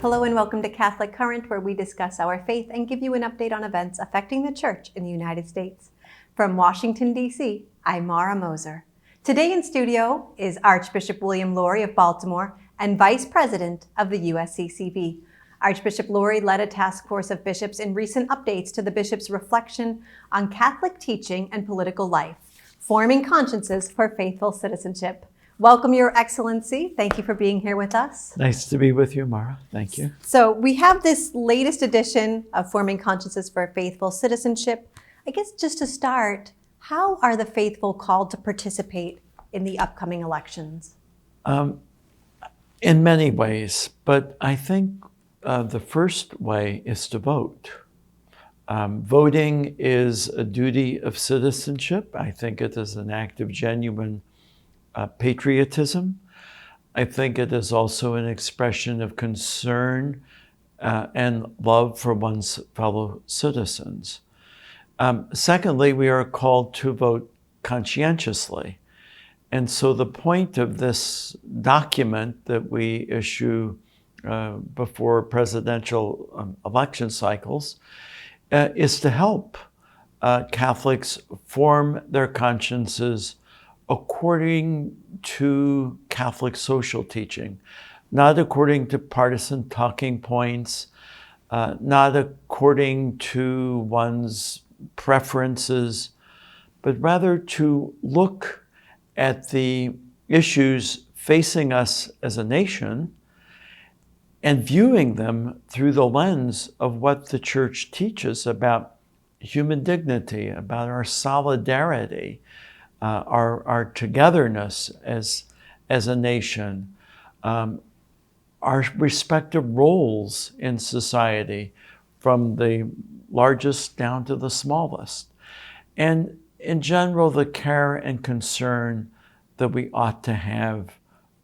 Hello and welcome to Catholic Current, where we discuss our faith and give you an update on events affecting the Church in the United States. From Washington, D.C., I'm Mara Moser. Today in studio is Archbishop William E of Baltimore and Vice President of the USCCB. Archbishop E led a task force of bishops in recent updates to the bishop's reflection on Catholic teaching and political life, forming consciences for faithful citizenship. Welcome, Your Excellency. Thank you for being here with us. Nice to be with you, Mara. Thank you. So we have this latest edition of Forming Consciences for Faithful Citizenship. I guess just to start, how are the faithful called to participate in the upcoming elections? In many ways, but I think the first way is to vote. Voting is a duty of citizenship. I think it is an act of genuine patriotism. I think it is also an expression of concern and love for one's fellow citizens. Secondly, we are called to vote conscientiously. And so the point of this document that we issue before presidential election cycles is to help Catholics form their consciences according to Catholic social teaching, not according to partisan talking points, not according to one's preferences, but rather to look at the issues facing us as a nation and viewing them through the lens of what the Church teaches about human dignity, about our solidarity, our togetherness as a nation, our respective roles in society, from the largest down to the smallest, and in general, the care and concern that we ought to have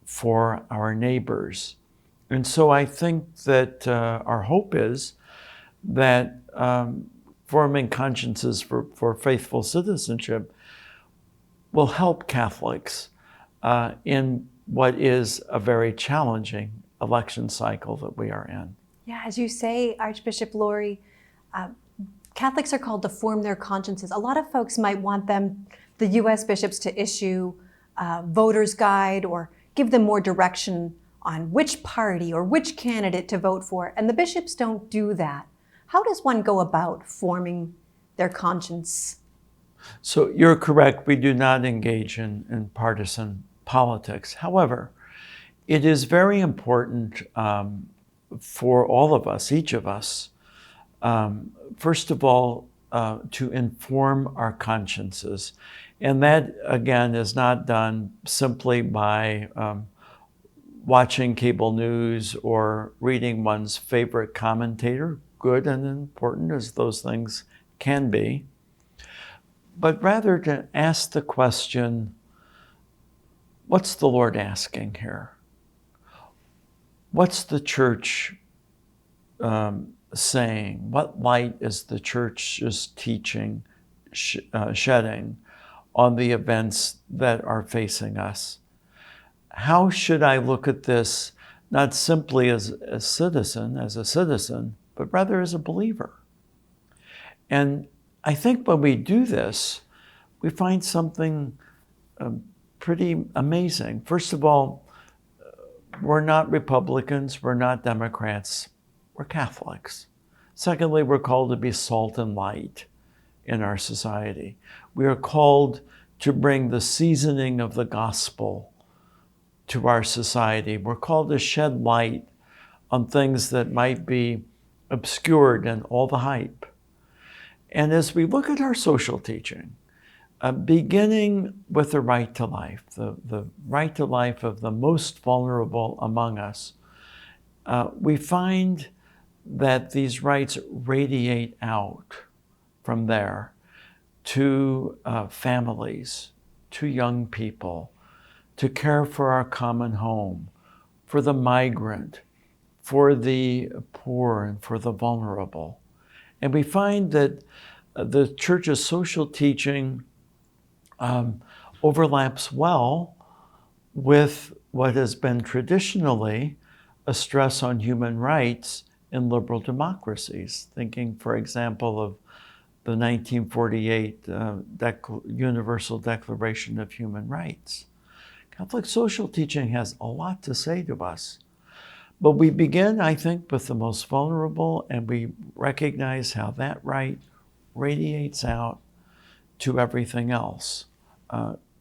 for our neighbors. And so I think that our hope is that forming consciences for faithful citizenship will help Catholics in what is a very challenging election cycle that we are in. Yeah, as you say, Archbishop Lori, Catholics are called to form their consciences. A lot of folks might want the U.S. bishops, to issue a voter's guide or give them more direction on which party or which candidate to vote for, and the bishops don't do that. How does one go about forming their conscience? So you're correct, we do not engage in partisan politics. However, it is very important for all of us, each of us, first of all, to inform our consciences. And that, again, is not done simply by watching cable news or reading one's favorite commentator, good and important as those things can be, but rather to ask the question, what's the Lord asking here? What's the Church saying? What light is the Church's teaching shedding on the events that are facing us? How should I look at this, not simply as a citizen, but rather as a believer? And I think when we do this, we find something pretty amazing. First of all, we're not Republicans, we're not Democrats, we're Catholics. Secondly, we're called to be salt and light in our society. We are called to bring the seasoning of the gospel to our society. We're called to shed light on things that might be obscured in all the hype. And as we look at our social teaching, beginning with the right to life, the right to life of the most vulnerable among us, we find that these rights radiate out from there to families, to young people, to care for our common home, for the migrant, for the poor, and for the vulnerable. And we find that the Church's social teaching overlaps well with what has been traditionally a stress on human rights in liberal democracies, thinking, for example, of the 1948 Universal Declaration of Human Rights. Catholic social teaching has a lot to say to us. But we begin, I think, with the most vulnerable, and we recognize how that right radiates out to everything else.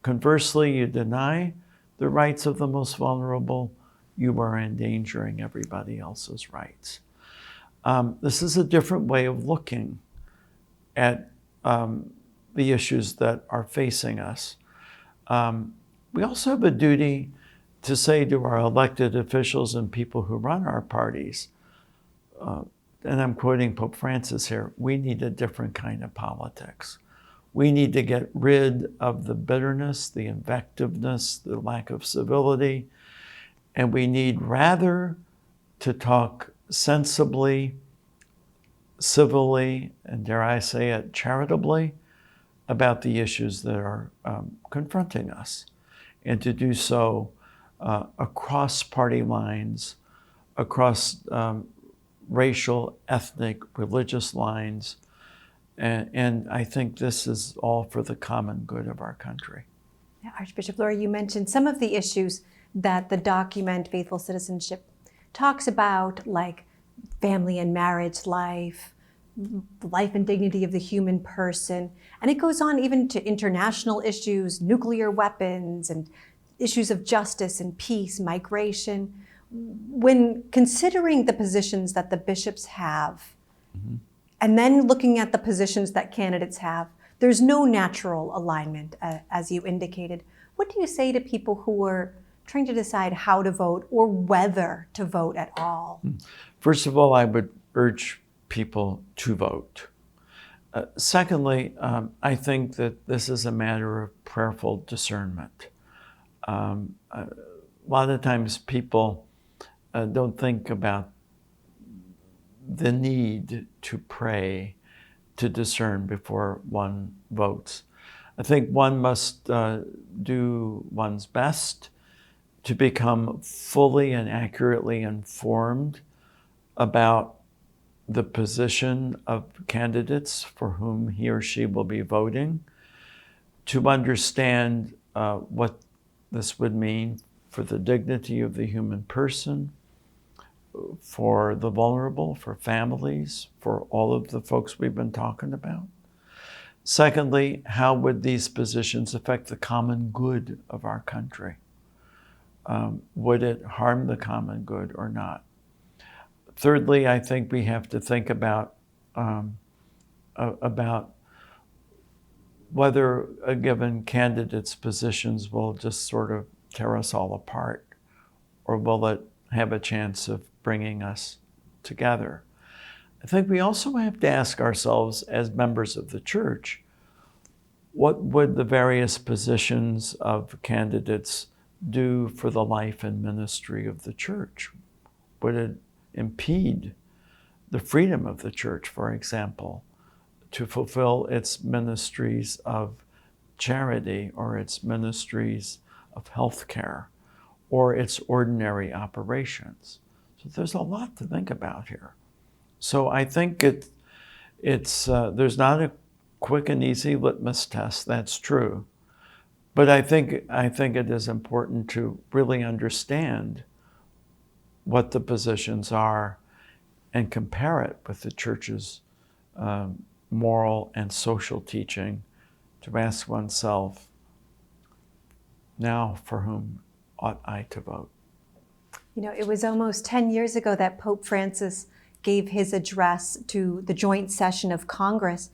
Conversely, you deny the rights of the most vulnerable, you are endangering everybody else's rights. This is a different way of looking at the issues that are facing us. We also have a duty to say to our elected officials and people who run our parties, and I'm quoting Pope Francis here, we need a different kind of politics. We need to get rid of the bitterness, the invectiveness, the lack of civility, and we need rather to talk sensibly, civilly, and dare I say it, charitably, about the issues that are confronting us, and to do so across party lines, across racial, ethnic, religious lines. And I think this is all for the common good of our country. Yeah, Archbishop Laura, you mentioned some of the issues that the document Faithful Citizenship talks about, like family and marriage life, life and dignity of the human person. And it goes on even to international issues, nuclear weapons, and issues of justice and peace, migration. When considering the positions that the bishops have, and then looking at the positions that candidates have, there's no natural alignment, as you indicated. What do you say to people who are trying to decide how to vote or whether to vote at all? First of all, I would urge people to vote. Secondly, I think that this is a matter of prayerful discernment. A lot of times people don't think about the need to pray, to discern before one votes. I think one must do one's best to become fully and accurately informed about the position of candidates for whom he or she will be voting, to understand what this would mean for the dignity of the human person, for the vulnerable, for families, for all of the folks we've been talking about. Secondly, how would these positions affect the common good of our country? Would it harm the common good or not? Thirdly, I think we have to think about whether a given candidate's positions will just sort of tear us all apart, or will it have a chance of bringing us together. I think we also have to ask ourselves, as members of the church, what would the various positions of candidates do for the life and ministry of the church? Would it impede the freedom of the church, for example, to fulfill its ministries of charity or its ministries of health care or its ordinary operations? So there's a lot to think about here. So I think there's not a quick and easy litmus test, that's true. But I think it is important to really understand what the positions are and compare it with the church's moral and social teaching, to ask oneself, now for whom ought I to vote? You know, it was almost 10 years ago that Pope Francis gave his address to the joint session of Congress.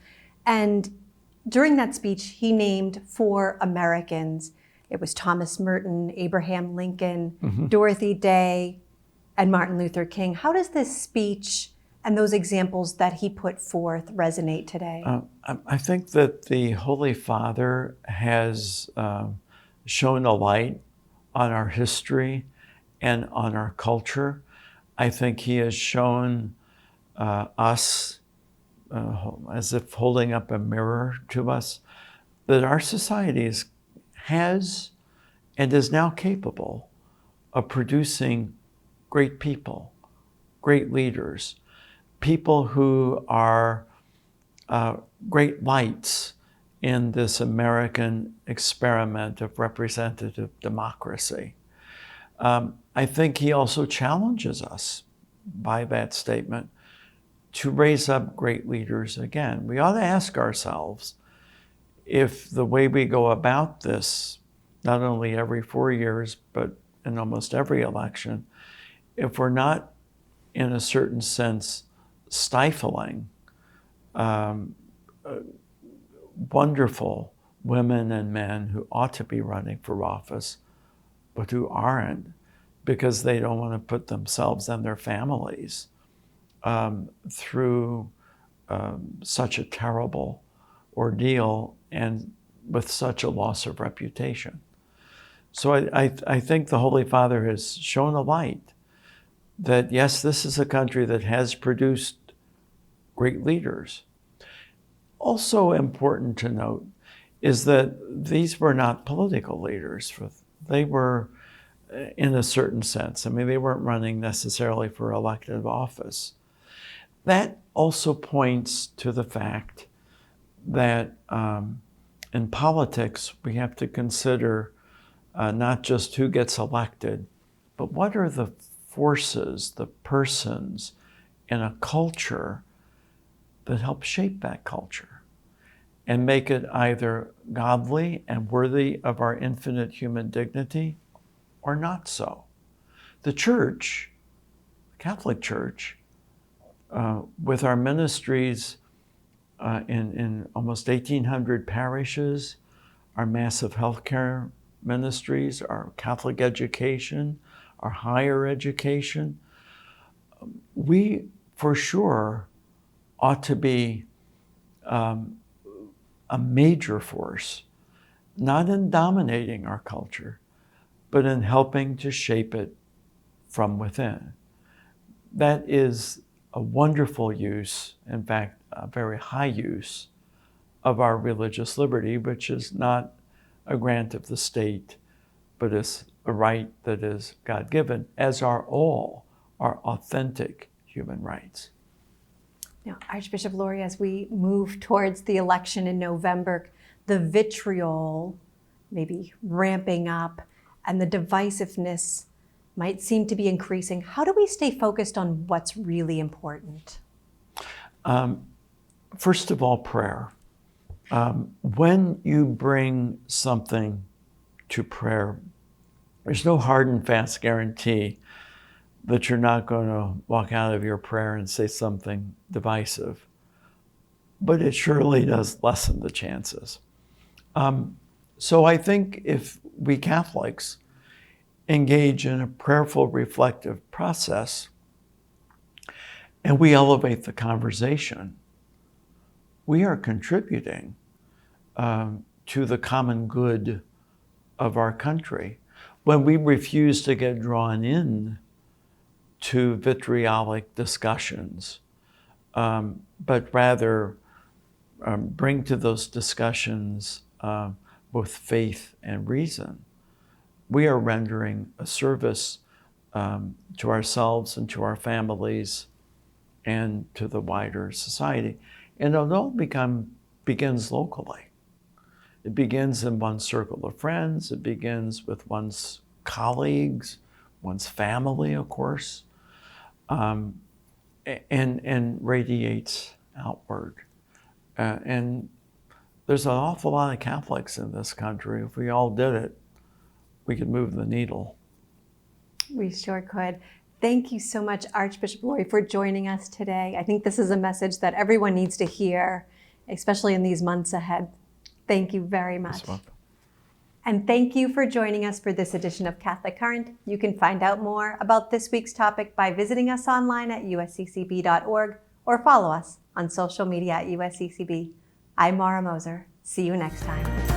And during that speech, he named 4 Americans. It was Thomas Merton, Abraham Lincoln, Dorothy Day, and Martin Luther King. How does this speech and those examples that he put forth resonate today? I think that the Holy Father has shown a light on our history and on our culture. I think he has shown us, as if holding up a mirror to us, that our society has and is now capable of producing great people, great leaders, people who are great lights in this American experiment of representative democracy. I think he also challenges us by that statement to raise up great leaders again. We ought to ask ourselves if the way we go about this, not only every 4 years, but in almost every election, if we're not, in a certain sense, stifling wonderful women and men who ought to be running for office, but who aren't because they don't want to put themselves and their families through such a terrible ordeal and with such a loss of reputation. So I think the Holy Father has shown a light that, yes, this is a country that has produced great leaders. Also important to note is that these were not political leaders. They were, in a certain sense, I mean, they weren't running necessarily for elective office. That also points to the fact that in politics, we have to consider not just who gets elected, but what are the forces, the persons in a culture that help shape that culture and make it either godly and worthy of our infinite human dignity or not so. The Church, the Catholic Church, with our ministries in almost 1,800 parishes, our massive healthcare ministries, our Catholic education, our higher education, we for sure ought to be a major force, not in dominating our culture, but in helping to shape it from within. That is a wonderful use, in fact, a very high use of our religious liberty, which is not a grant of the state, but is a right that is God-given, as are all our authentic human rights. Now, Archbishop Lori, as we move towards the election in November, the vitriol maybe ramping up and the divisiveness might seem to be increasing. How do we stay focused on what's really important? First of all, prayer. When you bring something to prayer, there's no hard and fast guarantee that you're not going to walk out of your prayer and say something divisive, but it surely does lessen the chances. So I think if we Catholics engage in a prayerful, reflective process, and we elevate the conversation, we are contributing to the common good of our country. When we refuse to get drawn in to vitriolic discussions, but rather bring to those discussions both faith and reason, we are rendering a service to ourselves and to our families and to the wider society. And it all begins locally. It begins in one's circle of friends. It begins with one's colleagues, one's family, of course, and radiates outward. And there's an awful lot of Catholics in this country. If we all did it, we could move the needle. We sure could. Thank you so much, Archbishop Lori, for joining us today. I think this is a message that everyone needs to hear, especially in these months ahead. Thank you very much. And thank you for joining us for this edition of Catholic Current. You can find out more about this week's topic by visiting us online at usccb.org or follow us on social media at USCCB. I'm Mara Moser. See you next time.